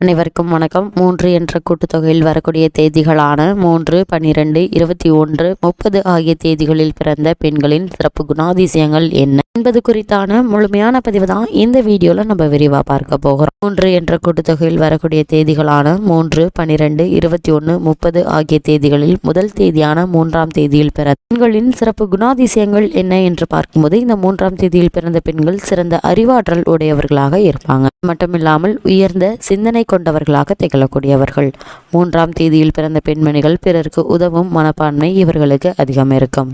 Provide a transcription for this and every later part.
அனைவருக்கும் வணக்கம். 3 என்ற கூட்டுத்தொகையில் வரக்கூடிய தேதிகளான 3, 12, 21, 30 ஆகிய தேதிகளில் பிறந்த பெண்களின் சிறப்பு குணாதிசயங்கள் என்ன என்பது குறித்தான முழுமையான பதிவு தான் இந்த வீடியோல நம்ம விரிவா பார்க்க போகிறோம். 3 என்ற கூட்டுத்தொகையில் வரக்கூடிய தேதிகளான 3, 12, 21, 30 ஆகிய தேதிகளில் முதல் தேதியான 3ஆம் தேதியில் பிறந்த பெண்களின் சிறப்பு குணாதிசயங்கள் என்ன என்று பார்க்கும்போது, இந்த 3ஆம் தேதியில் பிறந்த பெண்கள் சிறந்த அறிவாற்றல் உடையவர்களாக இருப்பாங்க. மட்டுமில்லாமல் உயர்ந்த சிந்தனை கொண்டவர்களாக திகழக்கூடியவர்கள். 3ஆம் தேதியில் பிறந்த பெண்மணிகள் பிறருக்கு உதவும் மனப்பான்மை இவர்களுக்கு அதிகம் இருக்கும்.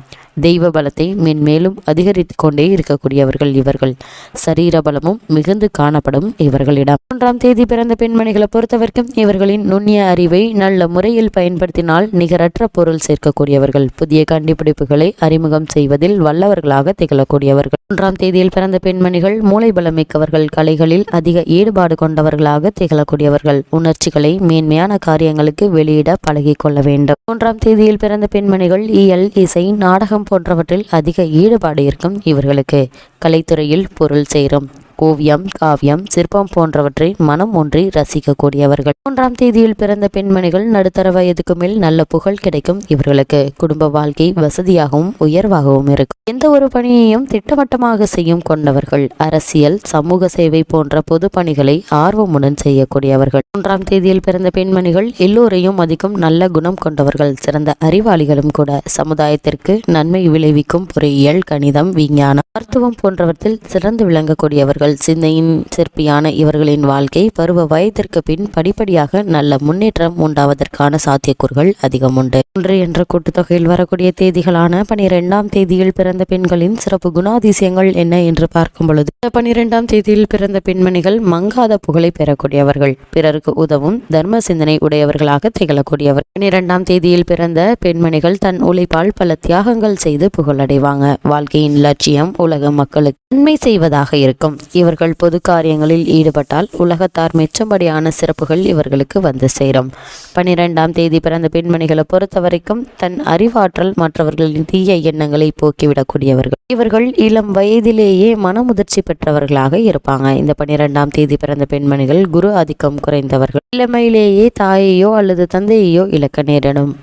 தெய்வ பலத்தை மென்மேலும் அதிகரித்து கொண்டே இருக்கக்கூடியவர்கள் இவர்கள். சரீர பலமும் மிகுந்து காணப்படும் இவர்களிடம். 3ஆம் தேதி பிறந்த பெண்மணிகளை பொறுத்தவரைக்கும் இவர்களின் நுண்ணிய அறிவை நல்ல முறையில் பயன்படுத்தினால் நிகரற்ற பொருள் சேர்க்கக்கூடியவர்கள். புதிய கண்டுபிடிப்புகளை அறிமுகம் செய்வதில் வல்லவர்களாக திகழக்கூடியவர்கள். 3ஆம் தேதியில் பிறந்த பெண்மணிகள் மூளை பலம் மிக்கவர்கள். கலைகளில் அதிக ஈடுபாடு கொண்டவர்களாக திகழக்கூடியவர்கள். உணர்ச்சிகளை மேன்மையான காரியங்களுக்கு வெளியிட பழகி கொள்ள வேண்டும். 3ஆம் தேதியில் பிறந்த பெண்மணிகள் இயல், இசை, நாடகம் போன்றவற்றில் அதிக ஈடுபாடு இருக்கும் இவர்களுக்கு. கலைத்துறையில் பொருள் சேரும். ஓவியம், காவியம், சிற்பம் போன்றவற்றை மனம் ஒன்றி ரசிக்கக்கூடியவர்கள். 3ஆம் தேதியில் பிறந்த பெண்மணிகள் நடுத்தர வயதுக்கு மேல் நல்ல புகழ் கிடைக்கும் இவர்களுக்கு. குடும்ப வாழ்க்கை வசதியாகவும் உயர்வாகவும் இருக்கும். எந்த ஒரு பணியையும் திட்டவட்டமாக செய்யும் கொண்டவர்கள். அரசியல், சமூக சேவை போன்ற பொது பணிகளை ஆர்வமுடன் செய்யக்கூடியவர்கள். 3ஆம் தேதியில் பிறந்த பெண்மணிகள் எல்லோரையும் மதிக்கும் நல்ல குணம் கொண்டவர்கள். சிறந்த அறிவாளிகளும் கூட. சமுதாயத்திற்கு நன்மை விளைவிக்கும் பொறியியல், கணிதம், விஞ்ஞானம், மருத்துவம் போன்றவற்றில் சிறந்து விளங்கக்கூடியவர்கள். சிந்தையின் சிற்பியான இவர்களின் வாழ்க்கை பருவ வயதிற்கு பின் படிப்படியாக நல்ல முன்னேற்றம் உண்டாவதற்கான சாத்தியக்கூறுகள் அதிகம் உண்டு. 3 என்ற கூட்டுத்தொகையில் வரக்கூடிய தேதிகளான 12ஆம் தேதியில் பிறந்த பெண்களின் சிறப்பு குணாதிசயங்கள் என்ன என்று பார்க்கும் பொழுது, 12ஆம் தேதியில் பிறந்த பெண்மணிகள் மங்காத புகழை பெறக்கூடியவர்கள். பிறருக்கு உதவும் தர்ம சிந்தனை உடையவர்களாக திகழக்கூடியவர். 12ஆம் தேதியில் பிறந்த பெண்மணிகள் தன் உழைப்பால் பல தியாகங்கள் செய்து புகழடைவாங்க. வாழ்க்கையின் லட்சியம் உலக மக்களுக்கு நன்மை செய்வதாக இருக்கும். இவர்கள் பொது காரியங்களில் ஈடுபட்டால் உலகத்தார் மெச்சும்படியான சிறப்புகள் இவர்களுக்கு வந்து சேரும். 12ஆம் தேதி பிறந்த பெண்மணிகளை பொறுத்தவரைக்கும் தன் அறிவாற்றல் மற்றவர்களின் தீய எண்ணங்களை போக்கிவிடக்கூடியவர்கள். இவர்கள் இளம் வயதிலேயே மனமுதிர்ச்சி பெற்றவர்களாக இருப்பாங்க. இந்த 12ஆம் தேதி பிறந்த பெண்மணிகள் குரு ஆதிக்கம் குறைந்தவர்கள். இளமையிலேயே தாயையோ அல்லது தந்தையையோ இழக்க நேரிடும்.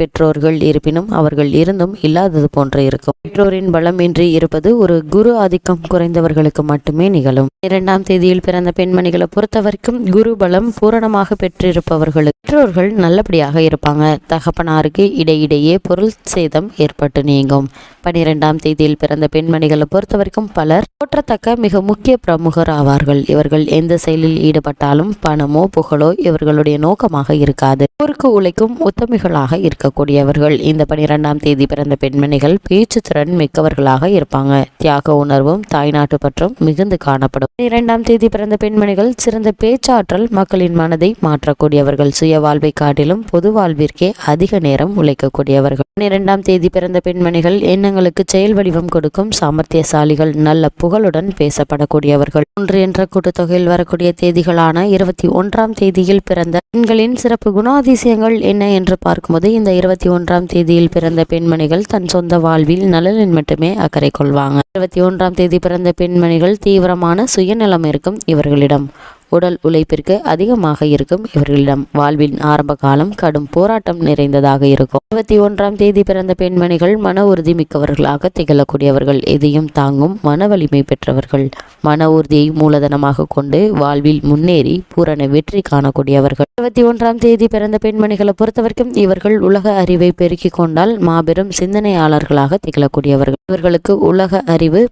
பெற்றோர்கள் இருப்பினும் அவர்கள் இருந்தும் இல்லாதது போன்று இருக்கும். பெற்றோரின் பலம் இன்றி இருப்பது ஒரு குரு ஆதிக்கம் குறைந்தவர்களுக்கு மட்டுமே நிகழும். 12ஆம் தேதியில் பிறந்த பெண்மணிகளை பொறுத்தவரைக்கும் குரு பலம் பூரணமாக பெற்றிருப்பவர்களுக்கு பெற்றோர்கள் நல்லபடியாக இருப்பாங்க. தகப்பனாருக்கு இடையிடையே பொருள் சேதம் ஏற்பட்டு நீங்கும். 12ஆம் தேதியில் பிறந்த பெண்மணிகளை பொறுத்தவரைக்கும் பலர் போற்றத்தக்க மிக முக்கிய பிரமுகர் ஆவார்கள். இவர்கள் எந்த செயலில் ஈடுபட்டாலும் பணமோ புகழோ இவர்களுடைய நோக்கமாக இருக்காது. ஊருக்கு உழைக்கும் உத்தமிகளாக இருக்கக்கூடியவர்கள். இந்த 12ஆம் தேதி பிறந்த பெண்மணிகள் பேச்சு திறன் மிக்கவர்களாக இருப்பாங்க. தியாக உணர்வும் தாய்நாட்டு பற்றும் மிகுந்து காணப்படும். 12ஆம் தேதி பிறந்த பெண்மணிகள் சிறந்த பேச்சாற்றல் மக்களின் மனதை மாற்றக்கூடியவர்கள். சுய வாழ்வை காட்டிலும் பொது வாழ்விற்கே அதிக நேரம் உழைக்கக்கூடியவர்கள். 12ஆம் தேதி பிறந்த பெண்மணிகள் எண்ணங்களுக்கு செயல் வடிவம் கொடுக்கும் சாமர்த்தியசாலிகள். நல்ல புகழுடன் பேசப்படக்கூடியவர்கள். 3 என்ற கூட்டுத்தொகையில் வரக்கூடிய தேதிகளான 21ஆம் தேதியில் பிறந்த பெண்களின் சிறப்பு குணாதிசயங்கள் என்ன என்று பார்க்கும்போது, இந்த 21ஆம் தேதியில் பிறந்த பெண்மணிகள் தன் சொந்த வாழ்வில் நலனில் மட்டுமே அக்கறை கொள்வாங்க. 21ஆம் தேதி பிறந்த பெண்மணிகள் தீவிரமான சுயநலம் இருக்கும் இவர்களிடம். உடல் உழைப்பிற்கு அதிகமாக இருக்கும் இவர்களிடம். வாழ்வின் ஆரம்ப காலம் கடும் போராட்டம் நிறைந்ததாக இருக்கும். 21ஆம் தேதி பிறந்த பெண்மணிகள் மன உறுதி மிக்கவர்களாக திகழக்கூடியவர்கள். எதையும் தாங்கும் மன வலிமை பெற்றவர்கள். மன உறுதியை மூலதனமாக கொண்டு வாழ்வில் முன்னேறி பூரண வெற்றி காணக்கூடியவர்கள். 21ஆம் தேதி பிறந்த பெண்மணிகளை பொறுத்தவரைக்கும் இவர்கள் உலக அறிவை பெருக்கிக் கொண்டால் மாபெரும் சிந்தனையாளர்களாக திகழக்கூடியவர்கள். இவர்களுக்கு உலக அறிவு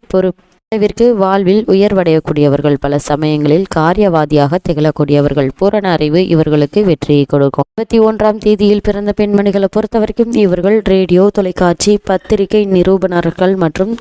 அளவிற்கு வாழ்வில் உயர்வடையக்கூடியவர்கள். பல சமயங்களில் காரியவாதியாக திகழக்கூடியவர்கள். பூரண அறிவு இவர்களுக்கு வெற்றியை கொடுக்கும். 21ஆம் தேதியில் பிறந்த பெண்மணிகளை பொறுத்தவரைக்கும் இவர்கள் ரேடியோ, தொலைக்காட்சி, பத்திரிகை நிரூபணர்கள் மற்றும்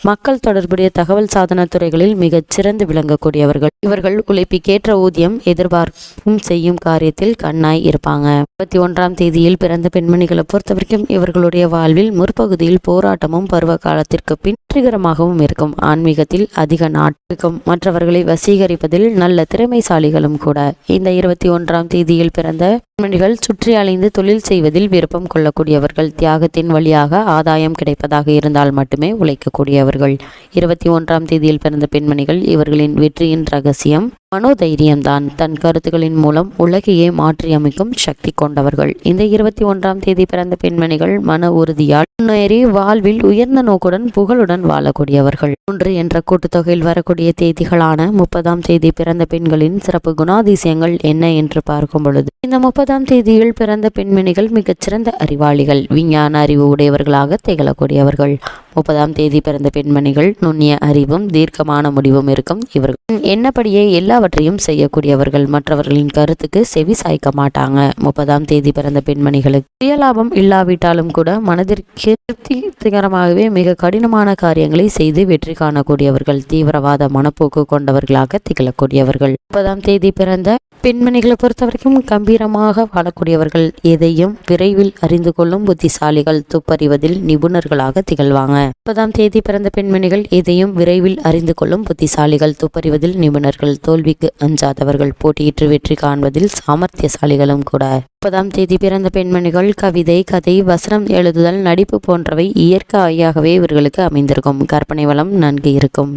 மக்கள் தொடர்புடைய தகவல் சாதன துறைகளில் மிகச் சிறந்து விளங்கக்கூடியவர்கள். இவர்கள் உழைப்புக்கேற்ற ஊதியம் எதிர்பார்ப்பும் செய்யும் காரியத்தில் கண்ணாய் இருப்பாங்க. 21ஆம் தேதியில் பிறந்த பெண்மணிகளை பொறுத்தவரைக்கும் இவர்களுடைய வாழ்வில் முற்பகுதியில் போராட்டமும் பருவ காலத்திற்கு பின் வெற்றிகரமாகவும் இருக்கும். ஆன்மீகத்தில் அதிக நாட்டம், மற்றவர்களை வசீகரிப்பதில் நல்ல திறமைசாலிகளும் கூட. இந்த 21ஆம் தேதியில் பிறந்த பெண்மணிகள் சுற்றி அலைந்து தொழில் செய்வதில் விருப்பம் கொள்ளக்கூடியவர்கள். தியாகத்தின் வழியாக ஆதாயம் கிடைப்பதாக இருந்தால் மட்டுமே உழைக்கக்கூடியவர்கள். 21ஆம் தேதியில் பிறந்த பெண்மணிகள் இவர்களின் வெற்றியின் ரகசியம் மனோதைரியம்தான். தன் கருத்துக்களின் மூலம் உலகையே மாற்றியமைக்கும் சக்தி கொண்டவர்கள். இந்த 21ஆம் தேதி பிறந்த பெண்மணிகள் மன உறுதியால் முன்னேறி வாழ்வில் உயர்ந்த நோக்குடன் புகழுடன் வாழக்கூடியவர்கள். 3 என்ற கூட்டுத்தொகையில் வரக்கூடிய தேதிகளான 30ஆம் தேதி பிறந்த பெண்களின் சிறப்பு குணாதிசயங்கள் என்ன என்று பார்க்கும் பொழுது, இந்த 30ஆம் தேதியில் பிறந்த பெண்மணிகள் மிகச்சிறந்த அறிவாளிகள், விஞ்ஞான அறிவு உடையவர்களாக திகழக்கூடியவர்கள். 30ஆம் தேதி பிறந்த பெண்மணிகள் நுண்ணிய அறிவும் தீர்க்கமான முடிவும் இருக்கும். இவர்கள் என்னப்படியே எல்லாவற்றையும் செய்யக்கூடியவர்கள். மற்றவர்களின் கருத்துக்கு செவி சாய்க்க மாட்டாங்க. 30ஆம் தேதி பிறந்த பெண்மணிகளுக்கு சுயலாபம் இல்லாவிட்டாலும் கூட மனதிற்கு திருப்திகரமாகவே மிக கடினமான காரியங்களை செய்து வெற்றி காணக்கூடியவர்கள். தீவிரவாத மனப்போக்கு கொண்டவர்களாக திகழக்கூடியவர்கள். 30ஆம் தேதி பிறந்த பெண்மணிகளை பொறுத்தவரைக்கும் கம்பீரமாக வாழக்கூடியவர்கள். எதையும் விரைவில் அறிந்து கொள்ளும் புத்திசாலிகள். துப்பறிவதில் நிபுணர்களாக திகழ்வாங்க. 30ஆம் தேதி பிறந்த பெண்மணிகள் எதையும் விரைவில் அறிந்து கொள்ளும் புத்திசாலிகள், துப்பறிவதில் நிபுணர்கள், தோல்விக்கு அஞ்சாதவர்கள், போட்டியிட்டு வெற்றி காண்பதில் சாமர்த்தியசாலிகளும் கூட. 30ஆம் தேதி பிறந்த பெண்மணிகள் கவிதை, கதை, வசனம் எழுதுதல், நடிப்பு போன்றவை இயற்கையாகவே இவர்களுக்கு அமைந்திருக்கும். கற்பனை வளம் நன்கு இருக்கும்.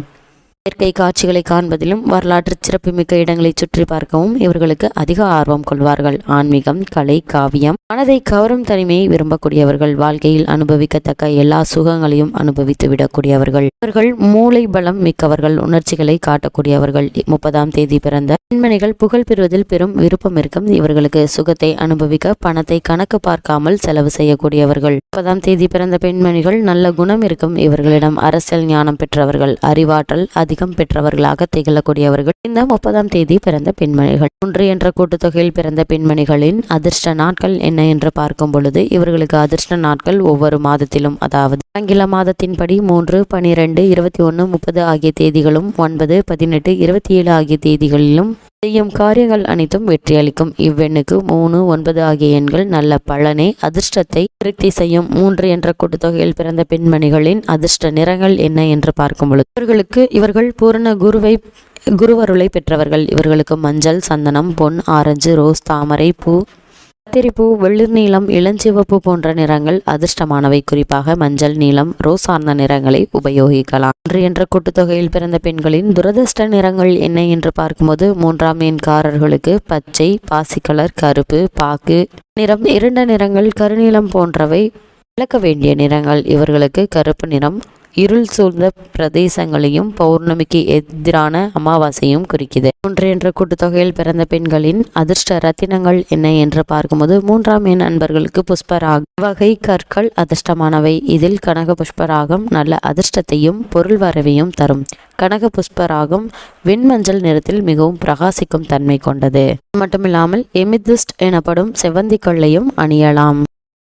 இயற்கை காட்சிகளை காண்பதிலும் வரலாற்று சிறப்புமிக்க இடங்களை சுற்றி பார்க்கவும் இவர்களுக்கு அதிக ஆர்வம் கொள்வார்கள். ஆன்மீகம், கலை, காவியம், மனதை கவரும் தனிமையை விரும்பக்கூடியவர்கள். வாழ்க்கையில் அனுபவிக்கத்தக்க எல்லா சுகங்களையும் அனுபவித்து விடக்கூடியவர்கள். இவர்கள் மூளை பலம் மிக்கவர்கள், உணர்ச்சிகளை காட்டக்கூடியவர்கள். 30ஆம் தேதி பிறந்த பெண்மணிகள் புகழ் பெறுவதில் பெரும் விருப்பம் இருக்கும். இவர்களுக்கு சுகத்தை அனுபவிக்க பணத்தை கணக்கு பார்க்காமல் செலவு செய்யக்கூடியவர்கள். 30ஆம் தேதி பிறந்த பெண்மணிகள் நல்ல குணம் இருக்கும். இவர்களிடம் அரசியல் ஞானம் பெற்றவர்கள், அறிவாற்றல் அதிகம் பெற்றவர்களாக திகழக்கூடியவர்கள். இந்த 30ஆம் தேதி பிறந்த பெண்மணிகள் 3 என்ற கூட்டுத்தொகையில் பிறந்த பெண்மணிகளின் அதிர்ஷ்ட நாட்கள் என்ன என்று பார்க்கும் பொழுது, இவர்களுக்கு அதிர்ஷ்ட நாட்கள் ஒவ்வொரு மாதத்திலும், அதாவது ஆங்கில மாதத்தின்படி 3, 12, 21, 30 ஆகிய தேதிகளும் 9, 18, 27 ஆகிய தேதிகளிலும் செய்யும் காரியங்கள் அனைத்தும் வெற்றியளிக்கும். இவ்வெண்ணுக்கு 3, 9 ஆகிய எண்கள் நல்ல பலனை, அதிர்ஷ்டத்தை திருப்தி செய்யும். 3 என்ற கூட்டுத்தொகையில் பிறந்த பெண்மணிகளின் அதிர்ஷ்ட நிறங்கள் என்ன என்று பார்க்கும் பொழுது, இவர்கள் பூரண குருவருளை பெற்றவர்கள். இவர்களுக்கு மஞ்சள், சந்தனம், பொன், ஆரஞ்சு, ரோஸ், தாமரை பூ, கத்திரிப்பூ, வெளிர் நீலம், இளஞ்சிவப்பு போன்ற நிறங்கள் அதிர்ஷ்டமானவை. குறிப்பாக மஞ்சள், நீலம், ரோஸ் சார்ந்த நிறங்களை உபயோகிக்கலாம். 3 என்ற கூட்டுத்தொகையில் பிறந்த பெண்களின் துரதிர்ஷ்ட நிறங்கள் என்ன என்று பார்க்கும்போது, 3ஆம் எண்காரர்களுக்கு பச்சை, பாசிக்கலர், கருப்பு, பாக்கு நிறம், இருண்ட நிறங்கள், கருநீலம் போன்றவை விளக்க வேண்டிய நிறங்கள். இவர்களுக்கு கருப்பு நிறம் இருள் சூழ்ந்த பிரதேசங்களையும் பௌர்ணமிக்கு எதிரான அமாவாசையும் குறிக்குது. 3 என்ற கூட்டுத்தொகையில் பிறந்த பெண்களின் அதிர்ஷ்ட ரத்தினங்கள் என்ன என்று பார்க்கும்போது, 3ஆம் எண் அன்பர்களுக்கு புஷ்பராகம் வகை கற்கள் அதிர்ஷ்டமானவை. இதில் கனக புஷ்பராகம் நல்ல அதிர்ஷ்டத்தையும் பொருள் வரவையும் தரும். கனக புஷ்பராகம் வெண்மஞ்சள் நிறத்தில் மிகவும் பிரகாசிக்கும் தன்மை கொண்டது. மட்டுமில்லாமல் எமிதிஸ்ட் எனப்படும் செவ்வந்தி கல்லையும் அணியலாம்.